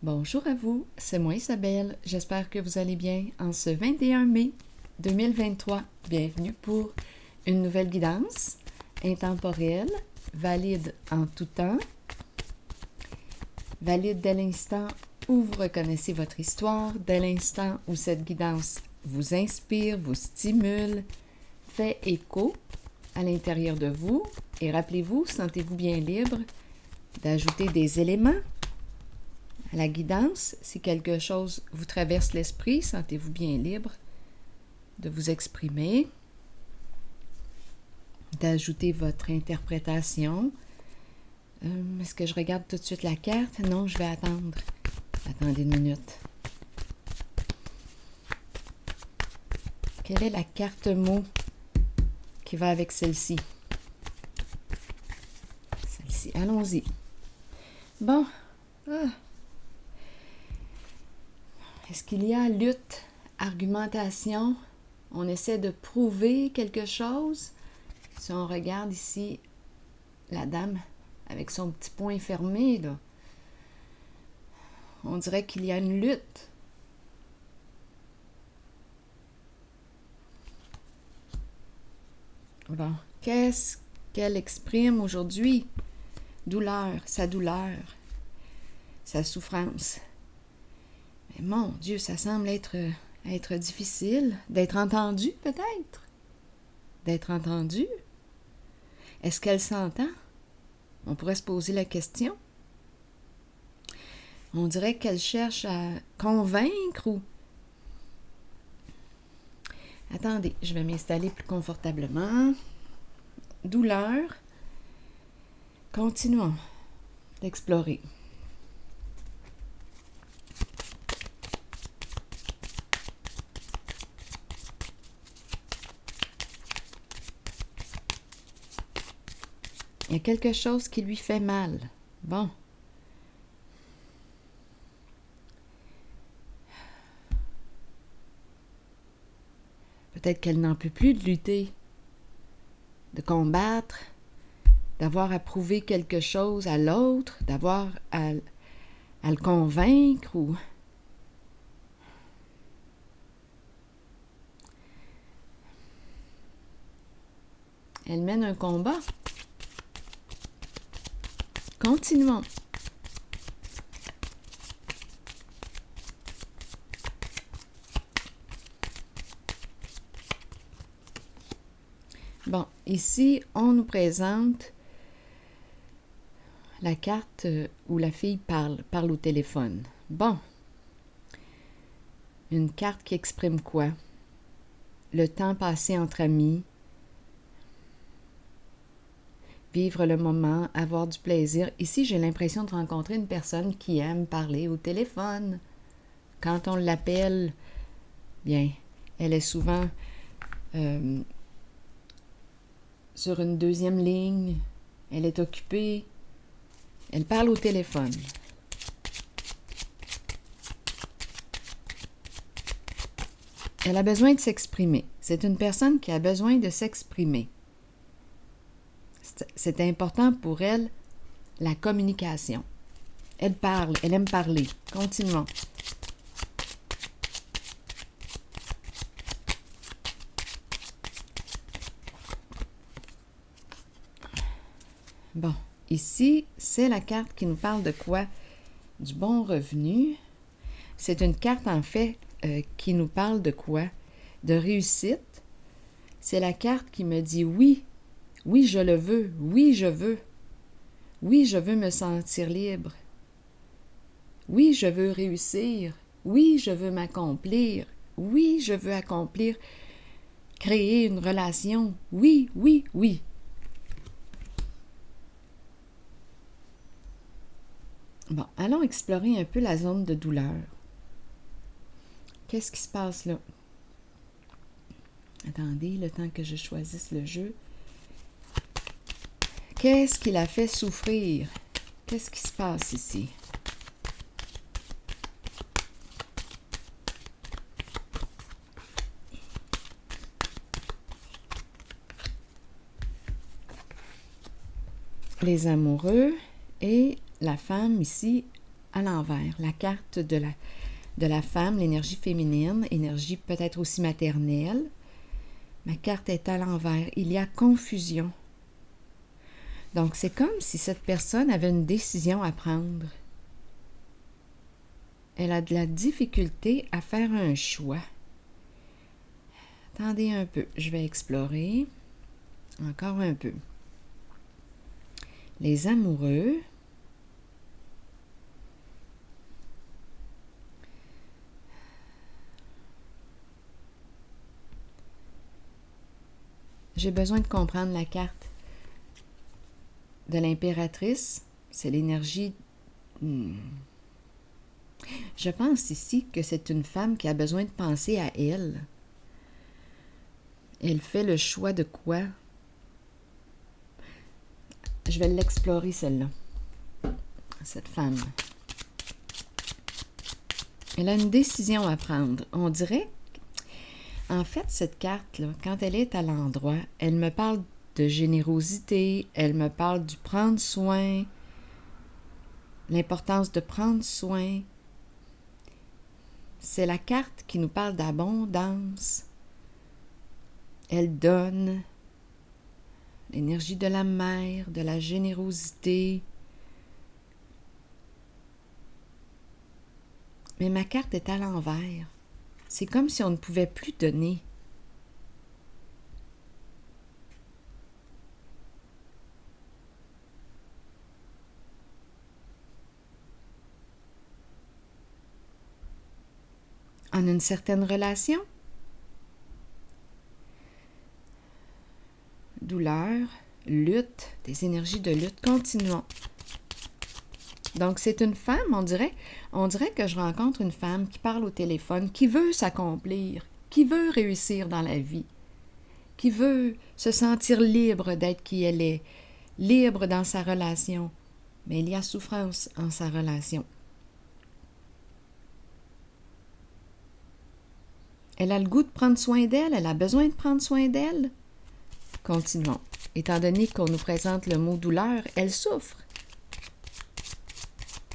Bonjour à vous, c'est moi Isabelle. J'espère que vous allez bien en ce 21 mai 2023. Bienvenue pour une nouvelle guidance intemporelle, valide en tout temps, valide dès l'instant où vous reconnaissez votre histoire, dès l'instant où cette guidance vous inspire, vous stimule, fait écho à l'intérieur de vous. Et rappelez-vous, sentez-vous bien libre d'ajouter des éléments à la guidance. Si quelque chose vous traverse l'esprit, sentez-vous bien libre de vous exprimer, d'ajouter votre interprétation. Est-ce que je regarde tout de suite la carte? Non, je vais attendre. Attendez une minute. Quelle est la carte mot qui va avec celle-ci? Celle-ci, allons-y. Bon. Est-ce qu'il y a lutte, argumentation? On essaie de prouver quelque chose. Si on regarde ici, la dame avec son petit poing fermé, là, on dirait qu'il y a une lutte. Bon, qu'est-ce qu'elle exprime aujourd'hui? Douleur, sa souffrance. Mais mon Dieu, ça semble être difficile d'être entendu, peut-être. D'être entendu. Est-ce qu'elle s'entend? On pourrait se poser la question. On dirait qu'elle cherche à convaincre ou... Attendez, je vais m'installer plus confortablement. Douleur. Continuons d'explorer. Il y a quelque chose qui lui fait mal. Bon. Peut-être qu'elle n'en peut plus de lutter, de combattre, d'avoir à prouver quelque chose à l'autre, d'avoir à le convaincre ou... Elle mène un combat. Continuons. Bon, ici, on nous présente la carte où la fille parle au téléphone. Bon. Une carte qui exprime quoi? Le temps passé entre amis, vivre le moment, avoir du plaisir. Ici, j'ai l'impression de rencontrer une personne qui aime parler au téléphone. Quand on l'appelle, bien, elle est souvent sur une deuxième ligne. Elle est occupée. Elle parle au téléphone. Elle a besoin de s'exprimer. C'est une personne qui a besoin de s'exprimer. C'est important pour elle, la communication. Elle parle, elle aime parler. Continuons. Bon, ici, c'est la carte qui nous parle de quoi? Du bon revenu. C'est une carte, en fait, qui nous parle de quoi? De réussite. C'est la carte qui me dit oui. Oui, je le veux. Oui, je veux. Oui, je veux me sentir libre. Oui, je veux réussir. Oui, je veux m'accomplir. Oui, je veux accomplir, créer une relation. Oui, oui, oui. Bon, allons explorer un peu la zone de douleur. Qu'est-ce qui se passe là? Attendez, le temps que je choisisse le jeu. Qu'est-ce qui la fait souffrir? Qu'est-ce qui se passe ici? Les amoureux et la femme ici à l'envers. La carte de la femme, l'énergie féminine, énergie peut-être aussi maternelle. Ma carte est à l'envers. Il y a confusion. Donc, c'est comme si cette personne avait une décision à prendre. Elle a de la difficulté à faire un choix. Attendez un peu, je vais explorer encore un peu. Les amoureux. J'ai besoin de comprendre la carte de l'impératrice. C'est l'énergie... Je pense ici que c'est une femme qui a besoin de penser à elle. Elle fait le choix de quoi? Je vais l'explorer, celle-là. Cette femme. Elle a une décision à prendre. On dirait... En fait, cette carte-là, quand elle est à l'endroit, elle me parle de générosité, elle me parle du prendre soin, l'importance de prendre soin. C'est la carte qui nous parle d'abondance. Elle donne l'énergie de la mère, de la générosité. Mais ma carte est à l'envers. C'est comme si on ne pouvait plus donner. En une certaine relation. Douleur, lutte, des énergies de lutte. Continuons. Donc, c'est une femme, on dirait que je rencontre une femme qui parle au téléphone, qui veut s'accomplir, qui veut réussir dans la vie, qui veut se sentir libre d'être qui elle est, libre dans sa relation. Mais il y a souffrance en sa relation. Elle a le goût de prendre soin d'elle, elle a besoin de prendre soin d'elle. Continuons. Étant donné qu'on nous présente le mot douleur, elle souffre.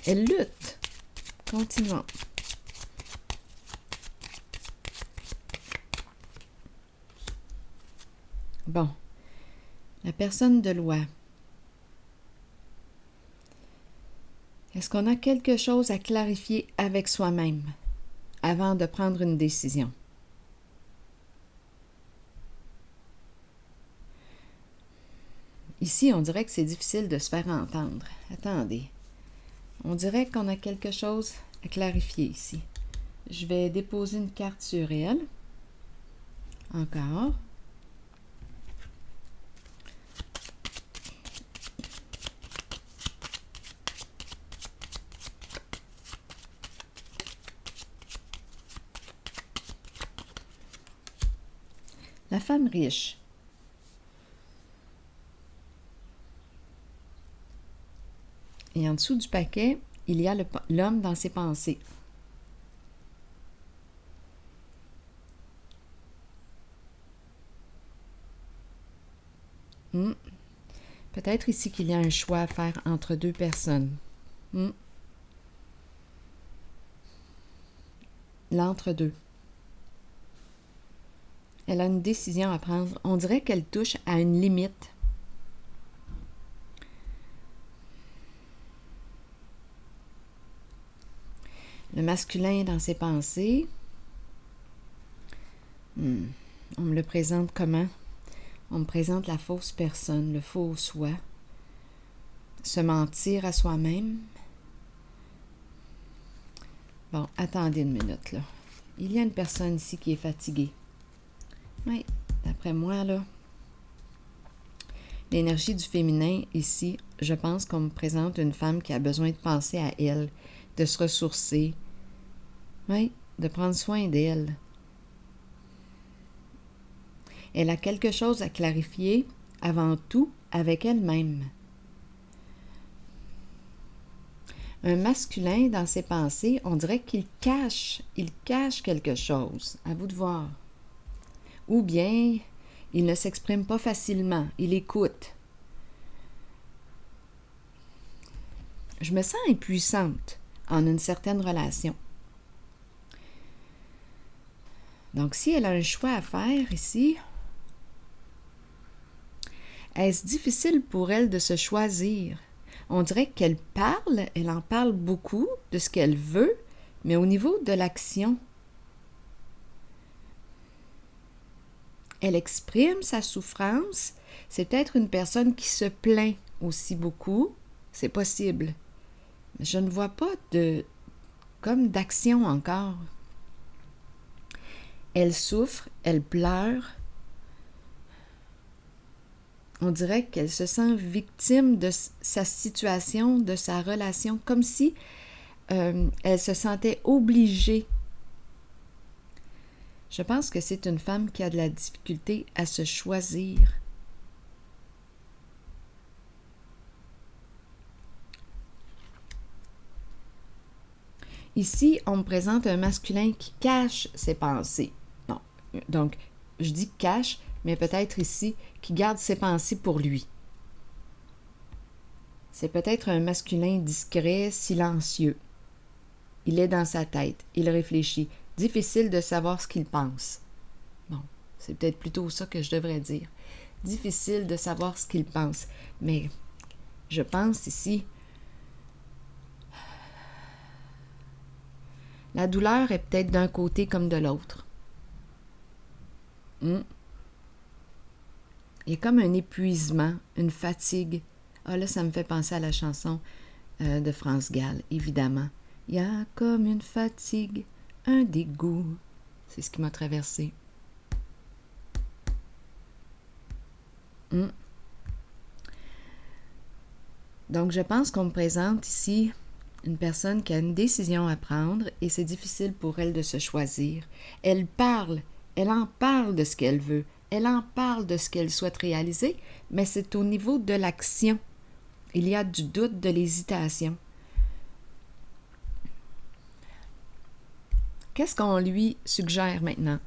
Elle lutte. Continuons. Bon. La personne de loi. Est-ce qu'on a quelque chose à clarifier avec soi-même avant de prendre une décision? Ici, on dirait que c'est difficile de se faire entendre. Attendez. On dirait qu'on a quelque chose à clarifier ici. Je vais déposer une carte sur elle. Encore. La femme riche. Et en dessous du paquet, il y a l'homme dans ses pensées. Peut-être ici qu'il y a un choix à faire entre deux personnes. L'entre-deux. Elle a une décision à prendre. On dirait qu'elle touche à une limite. Le masculin dans ses pensées. On me le présente comment? On me présente la fausse personne, le faux soi. Se mentir à soi-même. Bon, attendez une minute, là. Il y a une personne ici qui est fatiguée. Oui, d'après moi, là, l'énergie du féminin, ici, je pense qu'on me présente une femme qui a besoin de penser à elle, de se ressourcer, oui, de prendre soin d'elle. Elle a quelque chose à clarifier, avant tout, avec elle-même. Un masculin, dans ses pensées, on dirait qu'il cache quelque chose. À vous de voir. Ou bien, il ne s'exprime pas facilement, il écoute. Je me sens impuissante. en une certaine relation. Donc, si elle a un choix à faire ici, est-ce difficile pour elle de se choisir? On dirait qu'elle parle, elle en parle beaucoup de ce qu'elle veut, mais au niveau de l'action, elle exprime sa souffrance. C'est peut-être une personne qui se plaint aussi beaucoup. C'est possible. Mais je ne vois pas comme d'action encore. Elle souffre, elle pleure. On dirait qu'elle se sent victime de sa situation, de sa relation, comme si elle se sentait obligée. Je pense que c'est une femme qui a de la difficulté à se choisir. Ici, on me présente un masculin qui cache ses pensées. Non. Donc, je dis cache, mais peut-être ici, qui garde ses pensées pour lui. C'est peut-être un masculin discret, silencieux. Il est dans sa tête, il réfléchit. Difficile de savoir ce qu'il pense. Bon, c'est peut-être plutôt ça que je devrais dire. Difficile de savoir ce qu'il pense. Mais je pense ici, la douleur est peut-être d'un côté comme de l'autre. Il y a comme un épuisement, une fatigue. Ah là, ça me fait penser à la chanson de France Gall, évidemment. Il y a comme une fatigue, un dégoût. C'est ce qui m'a traversé. Donc, je pense qu'on me présente ici une personne qui a une décision à prendre et c'est difficile pour elle de se choisir. Elle parle, elle en parle de ce qu'elle veut, elle en parle de ce qu'elle souhaite réaliser, mais c'est au niveau de l'action. Il y a du doute, de l'hésitation. Qu'est-ce qu'on lui suggère maintenant?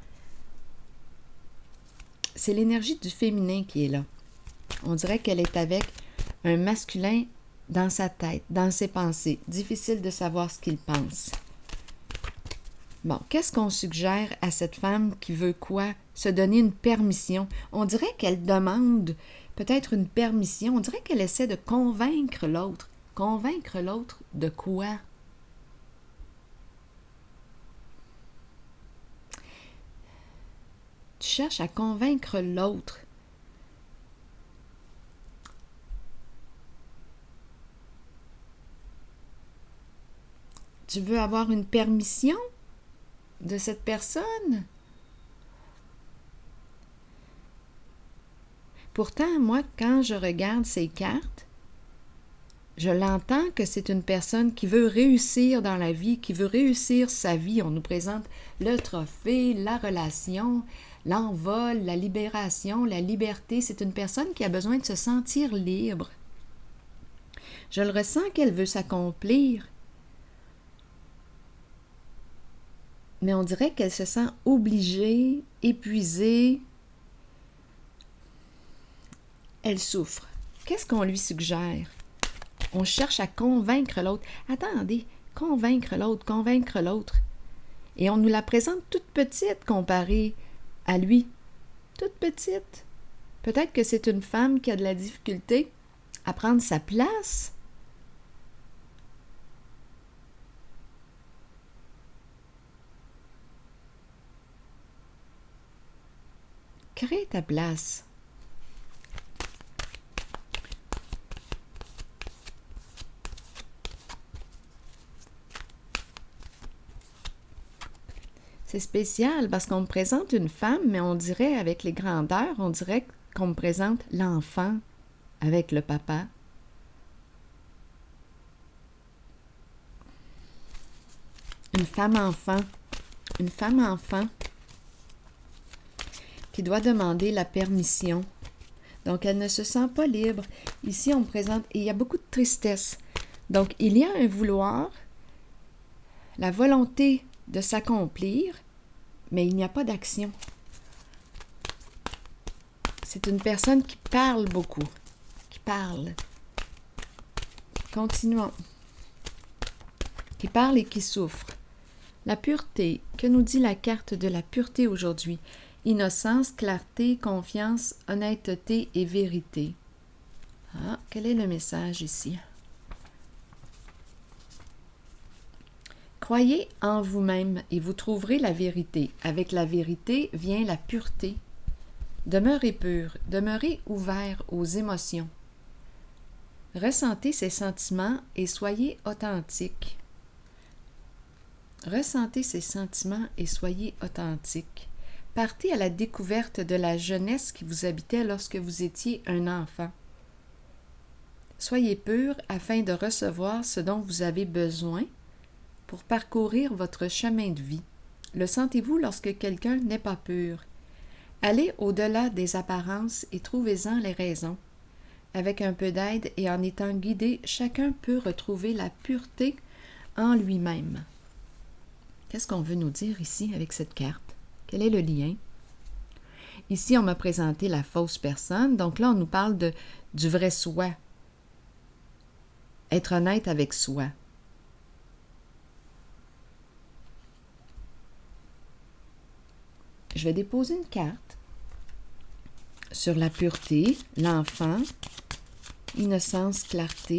C'est l'énergie du féminin qui est là. On dirait qu'elle est avec un masculin dans sa tête, dans ses pensées. Difficile de savoir ce qu'il pense. Bon, qu'est-ce qu'on suggère à cette femme qui veut quoi? Se donner une permission. On dirait qu'elle demande peut-être une permission. On dirait qu'elle essaie de convaincre l'autre. Convaincre l'autre de quoi? Tu cherches à convaincre l'autre. Tu veux avoir une permission de cette personne? Pourtant, moi, quand je regarde ces cartes, je l'entends que c'est une personne qui veut réussir dans la vie, qui veut réussir sa vie. On nous présente le trophée, la relation, l'envol, la libération, la liberté. C'est une personne qui a besoin de se sentir libre. Je le ressens qu'elle veut s'accomplir. Mais on dirait qu'elle se sent obligée, épuisée. Elle souffre. Qu'est-ce qu'on lui suggère? On cherche à convaincre l'autre. Attendez, convaincre l'autre. Et on nous la présente toute petite comparée à lui. Toute petite. Peut-être que c'est une femme qui a de la difficulté à prendre sa place. Crée ta place. C'est spécial parce qu'on me présente une femme, mais on dirait avec les grandeurs, on dirait qu'on me présente l'enfant avec le papa. Une femme enfant qui doit demander la permission. Donc, elle ne se sent pas libre. Ici, on me présente, et il y a beaucoup de tristesse. Donc, il y a un vouloir, la volonté de s'accomplir, mais il n'y a pas d'action. C'est une personne qui parle beaucoup, qui parle. Continuons. qui parle et qui souffre. La pureté, que nous dit la carte de la pureté aujourd'hui? Innocence, clarté, confiance, honnêteté et vérité. Ah, quel est le message ici? Croyez en vous-même et vous trouverez la vérité. Avec la vérité vient la pureté. Demeurez pur, demeurez ouvert aux émotions. Ressentez ces sentiments et soyez authentique. Ressentez ces sentiments et soyez authentique. Partez à la découverte de la jeunesse qui vous habitait lorsque vous étiez un enfant. Soyez pur afin de recevoir ce dont vous avez besoin pour parcourir votre chemin de vie. Le sentez-vous lorsque quelqu'un n'est pas pur? Allez au-delà des apparences et trouvez-en les raisons. Avec un peu d'aide et en étant guidé, chacun peut retrouver la pureté en lui-même. Qu'est-ce qu'on veut nous dire ici avec cette carte? Quel est le lien? Ici, on m'a présenté la fausse personne. Donc là, on nous parle du vrai soi. Être honnête avec soi. Je vais déposer une carte sur la pureté, l'enfant, innocence, clarté,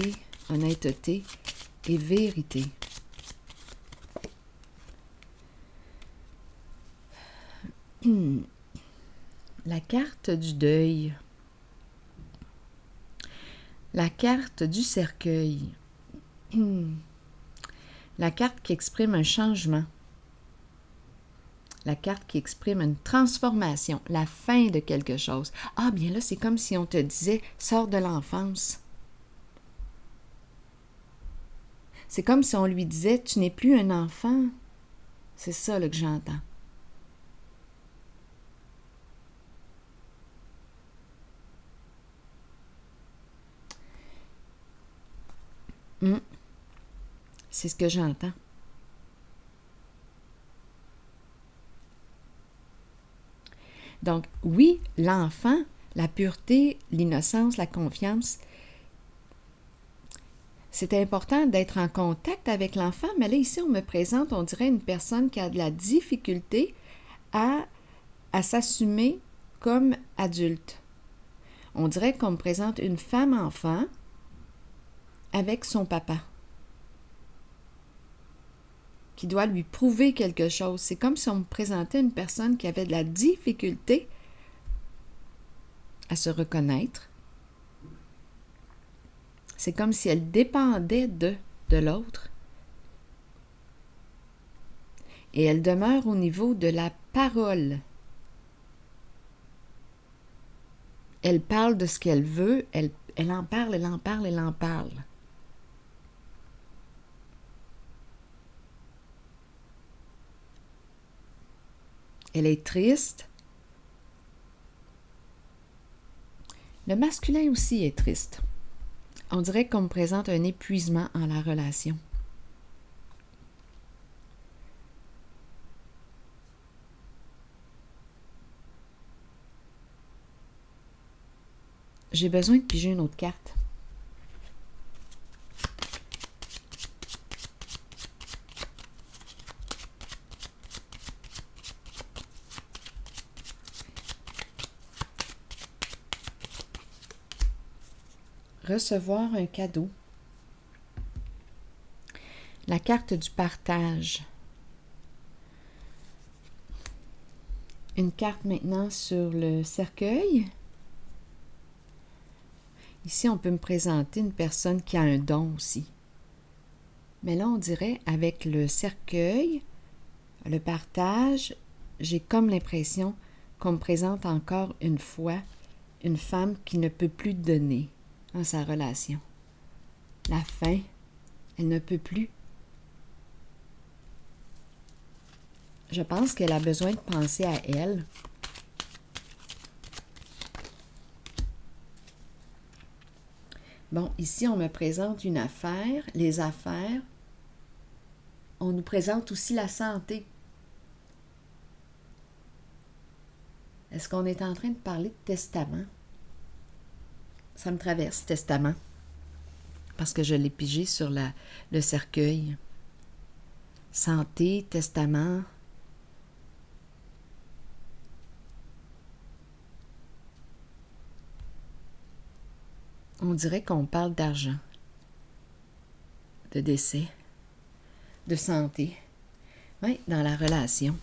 honnêteté et vérité. La carte du deuil. La carte du cercueil. La carte qui exprime un changement. La carte qui exprime une transformation, la fin de quelque chose. Ah, bien là, c'est comme si on te disait « sors de l'enfance ». C'est comme si on lui disait « tu n'es plus un enfant ». C'est ça là, que j'entends. C'est ce que j'entends. Donc, oui, l'enfant, la pureté, l'innocence, la confiance, c'est important d'être en contact avec l'enfant, mais là, ici, on me présente, on dirait, une personne qui a de la difficulté à s'assumer comme adulte. On dirait qu'on me présente une femme-enfant avec son papa qui doit lui prouver quelque chose. C'est comme si on me présentait une personne qui avait de la difficulté à se reconnaître. C'est comme si elle dépendait de l'autre. Et elle demeure au niveau de la parole. Elle parle de ce qu'elle veut, elle en parle, elle en parle, elle en parle. Elle est triste. Le masculin aussi est triste. On dirait qu'on me présente un épuisement en la relation. J'ai besoin de piger une autre carte. Recevoir un cadeau. La carte du partage. Une carte maintenant sur le cercueil. Ici, on peut me présenter une personne qui a un don aussi. Mais là, on dirait, avec le cercueil, le partage, j'ai comme l'impression qu'on me présente encore une fois une femme qui ne peut plus donner dans sa relation. La fin, elle ne peut plus. Je pense qu'elle a besoin de penser à elle. Bon, ici, on me présente une affaire, les affaires. On nous présente aussi la santé. Est-ce qu'on est en train de parler de testament? Ça me traverse, testament, parce que je l'ai pigé sur le cercueil. santé, testament. On dirait qu'on parle d'argent, de décès, de santé. Oui, dans la relation.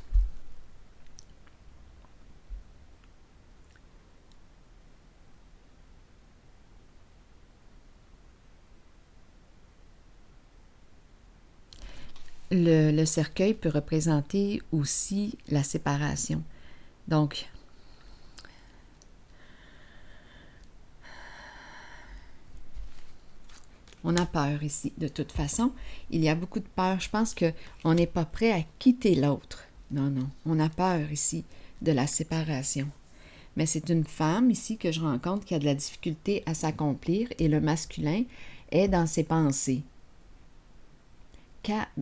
Le cercueil peut représenter aussi la séparation. Donc, on a peur ici. De toute façon, il y a beaucoup de peur. Je pense qu'on n'est pas prêt à quitter l'autre. Non, non. On a peur ici de la séparation. Mais c'est une femme ici que je rencontre qui a de la difficulté à s'accomplir et le masculin est dans ses pensées.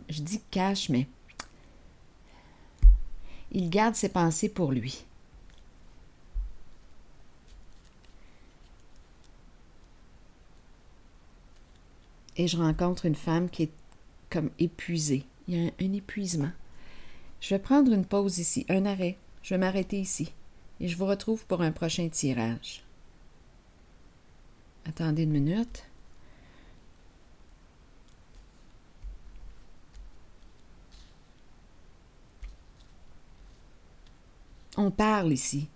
Je dis cache, mais il garde ses pensées pour lui. Et je rencontre une femme qui est comme épuisée. Il y a un épuisement. Je vais prendre une pause ici, un arrêt. Je vais m'arrêter ici. Et je vous retrouve pour un prochain tirage. Attendez une minute. On parle ici.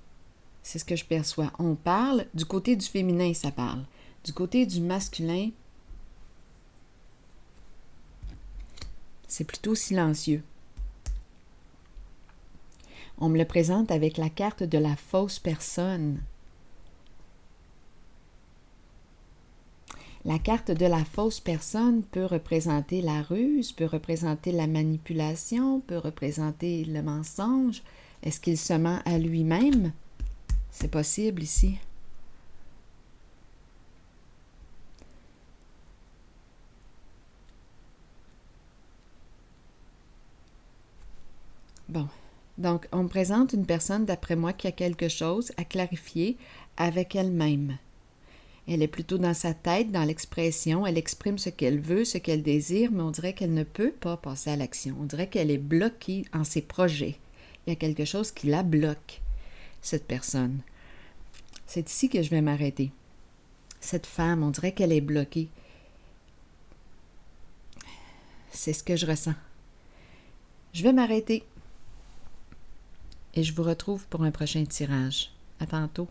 C'est ce que je perçois. On parle. Du côté du féminin, ça parle. Du côté du masculin, c'est plutôt silencieux. On me le présente avec la carte de la fausse personne. La carte de la fausse personne peut représenter la ruse, peut représenter la manipulation, peut représenter le mensonge. Est-ce qu'il se ment à lui-même? C'est possible ici. Bon, donc on me présente une personne, d'après moi, qui a quelque chose à clarifier avec elle-même. Elle est plutôt dans sa tête, dans l'expression, elle exprime ce qu'elle veut, ce qu'elle désire, mais on dirait qu'elle ne peut pas passer à l'action. On dirait qu'elle est bloquée en ses projets. Il y a quelque chose qui la bloque, cette personne. C'est ici que je vais m'arrêter. Cette femme, on dirait qu'elle est bloquée. C'est ce que je ressens. Je vais m'arrêter. Et je vous retrouve pour un prochain tirage. À tantôt.